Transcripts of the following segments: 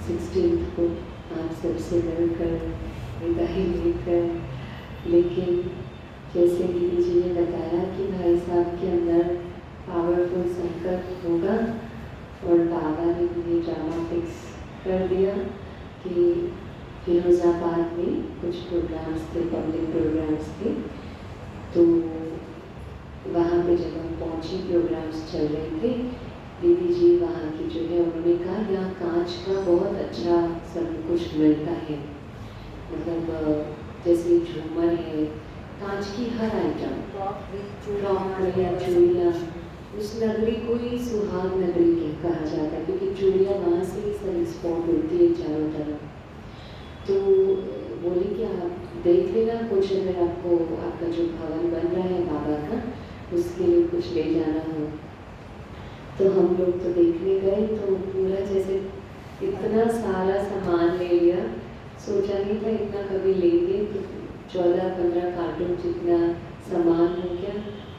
16 को आप सबसे मिलकर विदाई लेकर, लेकिन जैसे दीदी जी ने बताया कि भाई साहब के अंदर पावरफुल संकल्प होगा और बाबा ने ये ड्रामा फिक्स कर दिया कि फिरोज़ाबाद में कुछ प्रोग्राम्स थे, पब्लिक प्रोग्राम्स थे। तो वहाँ पे जब हम पहुँचे, प्रोग्राम्स चल रहे थे, दीदी जी वहाँ की जो है उन्होंने कहा यहाँ कांच का बहुत अच्छा सब कुछ मिलता है, मतलब जैसे झूमर है, कांच की हर आइटम, चूड़ियाँ। उस नगरी को ही सुहाग नगरी के कहा जाता है क्योंकि चूड़ियाँ वहाँ से ही सब एक्सपोर्ट होती है चारों तरफ। तो बोली कि आप देख लेना कुछ, अगर आपको आपका जो भवन बन रहा है बाबा का, उसके लिए कुछ ले जाना हो। तो हम लोग तो देखने गए तो पूरा जैसे इतना सारा सामान ले लिया, सोचा नहीं था इतना कभी लेंगे, तो 14-15 कार्टून जितना सामान हो गया।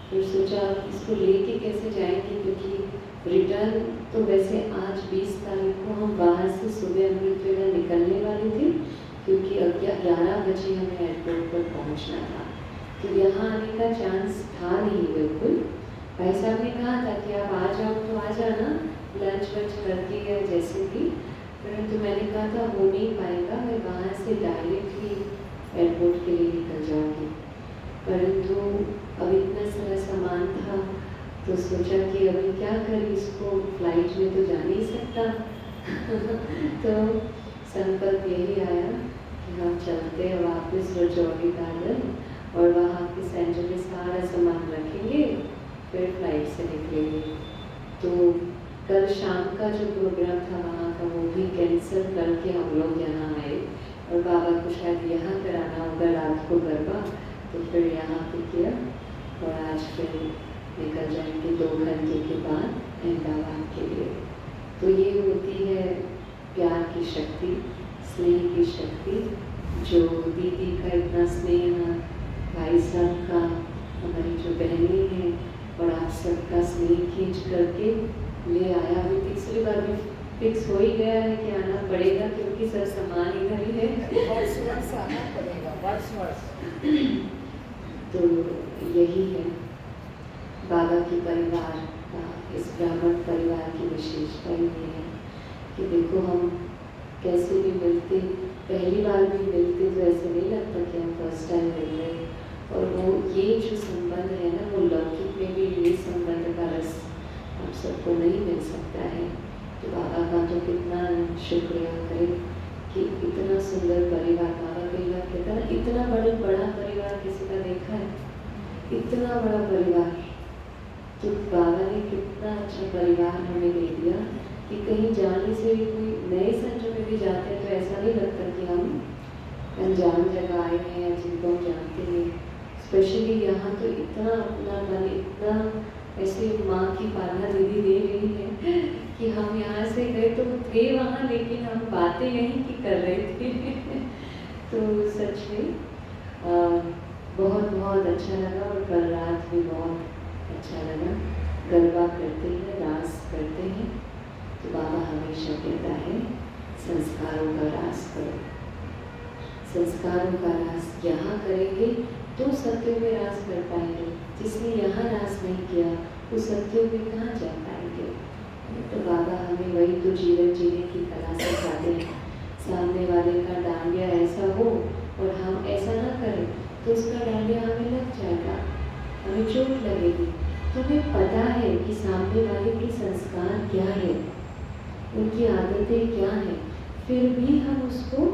फिर सोचा इसको लेके कैसे जाएंगे, क्योंकि रिटर्न तो वैसे आज 20 तारीख को हम बाहर से सुबह अमृतवेला निकलने वाले थे, क्योंकि 11 बजे हमें एयरपोर्ट पर पहुंचना था। तो यहाँ आने का चांस था नहीं बिल्कुल। भाई साहब ने कहा था कि आप आ जाओ तो आ जाना, लंच वंच करके या जैसे भी, परंतु मैंने कहा था हो नहीं पाएगा, मैं वहाँ से डायरेक्टली एयरपोर्ट के लिए निकल जाऊँगी। परंतु अब इतना सारा सामान था तो सोचा कि अभी क्या करें, इसको फ्लाइट में तो जा नहीं सकता। तो संकल्प यही आया कि हम चलते हैं वापस रजौरी गार्डन और वहाँ के सेंटर में सारा सामान रखेंगे, फिर फ्लाइट से निकलेंगे। तो कल शाम का जो प्रोग्राम था वहाँ का वो भी कैंसिल करके हम लोग यहाँ आए, और बाबा को शायद यहाँ कराना होगा रात को गरबा, तो फिर यहाँ पे किया और आज फिर निकल जाएंगे 2 घंटे के बाद अहमदाबाद के लिए। तो ये होती है प्यार की शक्ति, स्नेह की शक्ति, जो दीदी का इतना स्नेह, भाई साहब का, हमारी जो बहनें हैं और आप सबका स्नेह खींच करके ले आया। अभी पिछली बार भी फिक्स हो ही गया है कि आना पड़ेगा, क्योंकि सब सामान इधर ही है, वर्ष आना पड़ेगा, वर्ष। तो यही है बाबा के परिवार का, इस ब्राह्मण परिवार की विशेषता ये है कि देखो हम कैसे भी मिलते, पहली बार भी मिलते तो ऐसे नहीं लगता कि हम फर्स्ट टाइम मिल रहे हैं। और वो ये जो संबंध है ना, वो लौकिक में भी ये संबंध का रस आप सबको नहीं मिल सकता है। तो बाबा का तो कितना शुक्रिया करें कि इतना सुंदर परिवार, बाबा कई बार कहता है इतना बड़ा परिवार किसी का देखा है, इतना बड़ा परिवार। तो बाबा ने कितना अच्छा परिवार हमें दे दिया कि कहीं जाने से भी, कोई नए सेंटर में भी जाते हैं तो ऐसा नहीं लगता कि हम अनजान जगह आए हैं या जिनको हम जानते हैं। स्पेशली यहाँ तो इतना अपना मन, इतना ऐसे माँ की पालना दीदी दे रही है कि हम यहाँ से गए तो थे वहाँ, लेकिन हम बातें यहीं की कर रहे थे। तो सच में बहुत बहुत अच्छा लगा, और कल रात भी बहुत अच्छा लगा। गरबा करते हैं, रास करते हैं, तो बाबा हमेशा कहता है संस्कारों का रास करो। संस्कारों का रास यहाँ करेंगे तो सत्यों में रास कर पाएंगे, जिसने यहाँ रास नहीं किया वो सत्यों में कहाँ जा पाएंगे। तो बाबा हमें वही तो जीवन जीने की कला सिखाते हैं। सामने वाले का डांडिया ऐसा हो और हम ऐसा ना करें तो उसका डांडिया हमें लग जाएगा, हमें चोट लगेगी। तो हमें पता है कि सामने वाले के संस्कार क्या है, उनकी आदतें क्या हैं, फिर भी हम उसको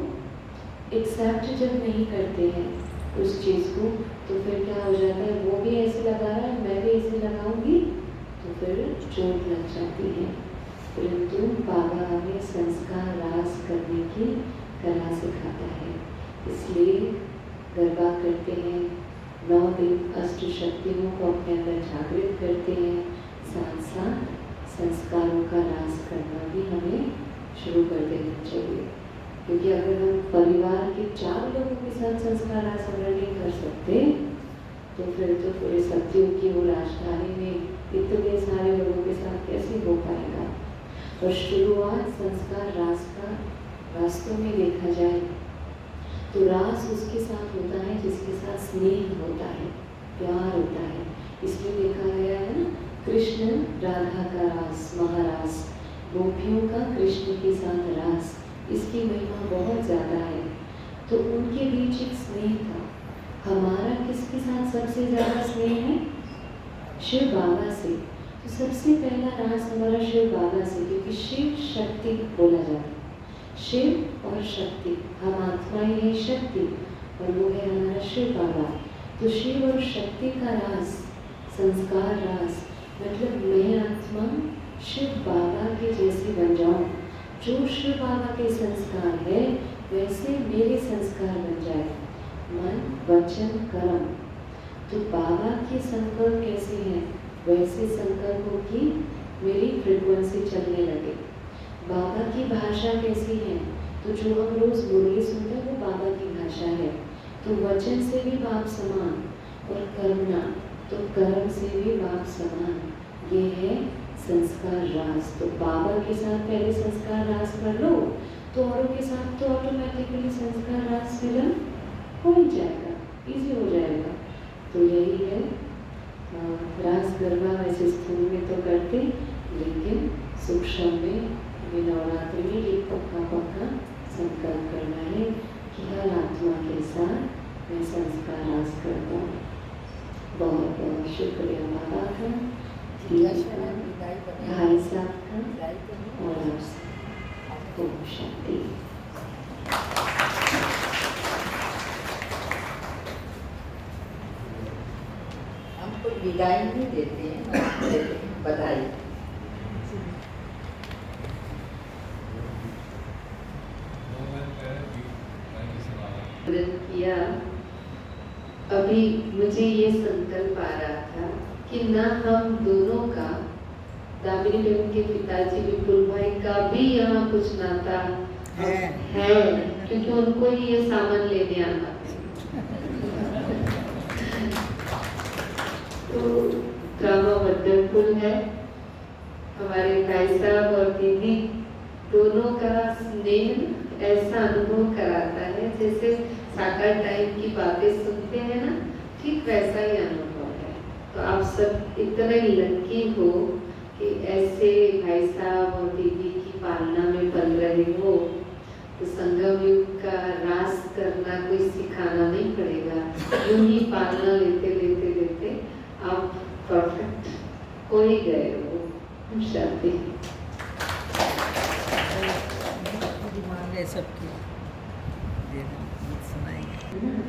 एक्सेप्ट जब नहीं करते हैं उस चीज़ को, तो फिर क्या हो जाता है, वो भी ऐसे लगा रहा है, मैं भी ऐसे लगाऊंगी, तो फिर चोट लग जाती है। परंतु बाबा हमें संस्कार रास करने की कला सिखाता है, इसलिए गरबा करते हैं, 9 दिन अष्ट शक्तियों को अपने अंदर जागृत करते हैं, साथ साथ संस्कारों का रास करना भी हमें शुरू कर देना चाहिए। क्योंकि अगर हम परिवार के 4 लोगों के साथ संस्कार रास अगर नहीं कर सकते तो फिर तो पूरे सत्यों की वो राजधानी में इतने सारे लोगों के साथ कैसे हो पाएगा। और शुरुआत संस्कार रास का वास्तव में देखा जाए तो रास उसके साथ होता है जिसके साथ स्नेह होता है, प्यार होता है। इसलिए देखा गया है ना, कृष्ण राधा का रास, महारास, गोपियों का कृष्ण के साथ रास, इसकी महिमा बहुत ज़्यादा है। तो उनके बीच एक स्नेह था। हमारा किसके साथ सबसे ज़्यादा स्नेह है? शिव बाबा से। तो सबसे पहला रास हमारा शिव बाबा से, क्योंकि शिव शक्ति बोला जाता है। शिव और शक्ति, हम आत्मा ही है शक्ति, और वो है हमारा शिव बाबा। तो शिव और शक्ति का रास, संस्कार रास, मतलब मैं आत्मा शिव बाबा के जैसे बन जाऊँ। जो शिव बाबा के संस्कार है वैसे मेरे संस्कार बन जाए, मन वचन कर्म। तो बाबा के संकल्प कैसे हैं वैसे संकल्पों की मेरी फ्रिक्वेंसी चलने लगे। बाबा की भाषा कैसी है, तो जो हम रोज मुरली सुनते हैं वो बाबा की भाषा है। तो वचन से भी बाप समान, और कर्मना, तो कर्म से भी बाप समान। ये है संस्कार रास। तो बाबा के साथ पहले संस्कार रास कर लो तो औरों के साथ तो ऑटोमेटिकली संस्कार रास मिलन हो ही जाएगा, इजी हो जाएगा। तो यही है रास गरबा। वैसे स्थूल में तो करते, लेकिन सूक्ष्म में नवरात्रि में एक पक्का संकल्प करना है कि हर आत्मा के साथ मैं संस्कार रास करता हूँ। बहुत बहुत शुक्रिया बाबा का, भाई साहब का, और आपको शक्ति। हमको विदाई नहीं देते हैं, बधाई। किया, अभी मुझे ये संकल्प आ रहा था कि ना हम दोनों का, दामिनी बहन के पिताजी विपुल भाई का भी यहाँ कुछ नाता है, क्योंकि उनको ही ये सामान लेने आना है। तो ड्रामा वंडरफुल है। हमारे भाई साहब और दीदी दोनों का स्नेह ऐसा अनुभव कराता है जैसे सागर टाइम की बातें सुनते हैं ना, ठीक वैसा ही अनुभव है। तो आप सब इतने लकी हो कि ऐसे भाई साहब और दीदी की पालना में पल रहे हो। तो संगम युग का रास करना कोई सिखाना नहीं पड़ेगा, यूं ही पालना लेते लेते लेते आप परफेक्ट हो ही गए हो। शादी सबकी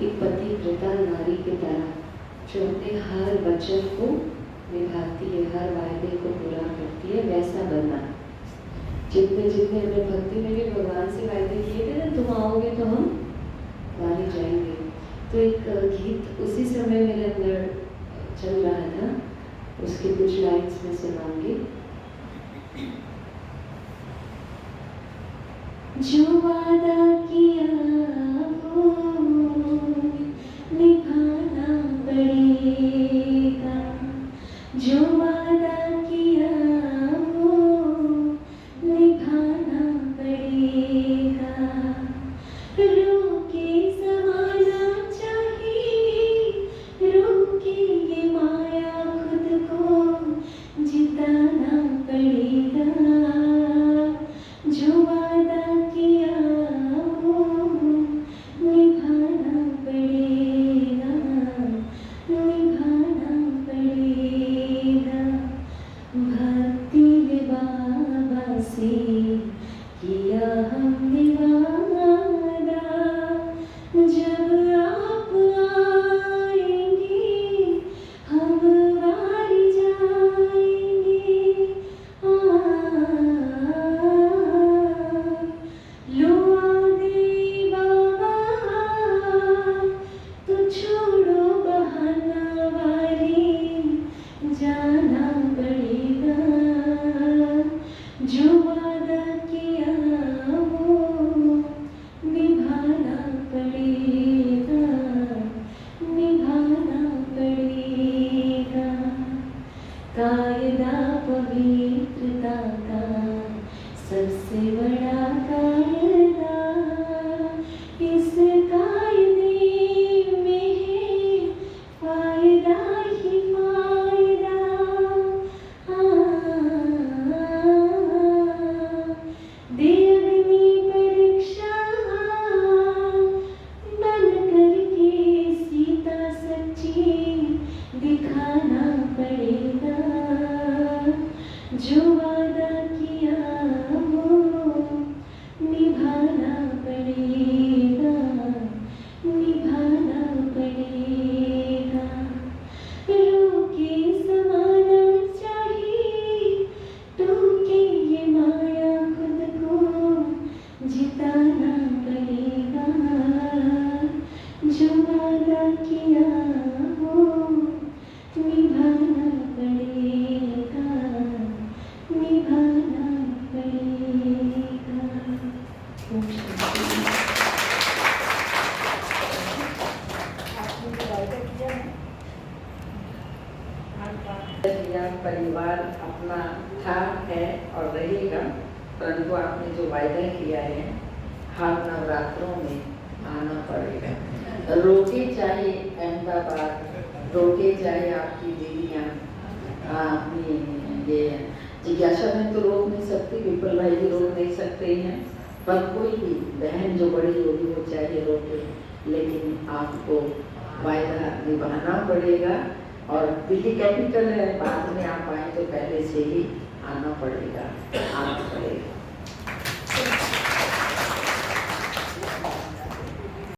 एक पतिव्रता नारी की तरह जो अपने हर वचन को निभाती है, हर वायदे को पूरा करती है, वैसा बनना। जितने जितने हमने भक्ति में भी भगवान से वायदे किए थे ना, तुम आओगे तो हम वाले जाएंगे। तो एक गीत उसी समय मेरे अंदर चल रहा था, उसके कुछ लाइन्स में सुनाऊंगी। जो वादा किया वो निभाना पड़ेगा, जो वादा किया वो निभाना पड़ेगा। रोके ज़माना चाहे, रोके ये माया खुद को जिताना पड़ेगा। जो वादा किया वो निभाना पड़ेगा, निभाना पड़ेगा। भक्ति में बाबा से किया हमने वादा, जब आप आएंगे हम वार जाएंगे। लो आदि बाबा तो छोड़ो बहाना वारी, जाना पड़ेगा। जो वादा किया वो यह परिवार अपना था, है और रहेगा, परंतु आपने जो वायदा किया है हर नवरात्रों में आना पड़ेगा। रोके चाहे अहमदाबाद, रोके चाहे आपकी दीदियाँ, अपनी ये जिज्ञासा में तो रोक नहीं सकती, विपुल भाई भी रोक नहीं सकते हैं, पर कोई भी बहन जो बड़ी होगी वो चाहे रोके, लेकिन आपको वायदा निभाना पड़ेगा। और दिल्ली कैपिटल है, बाद में आप आए तो पहले से ही आना पड़ेगा, आना पड़ेगा।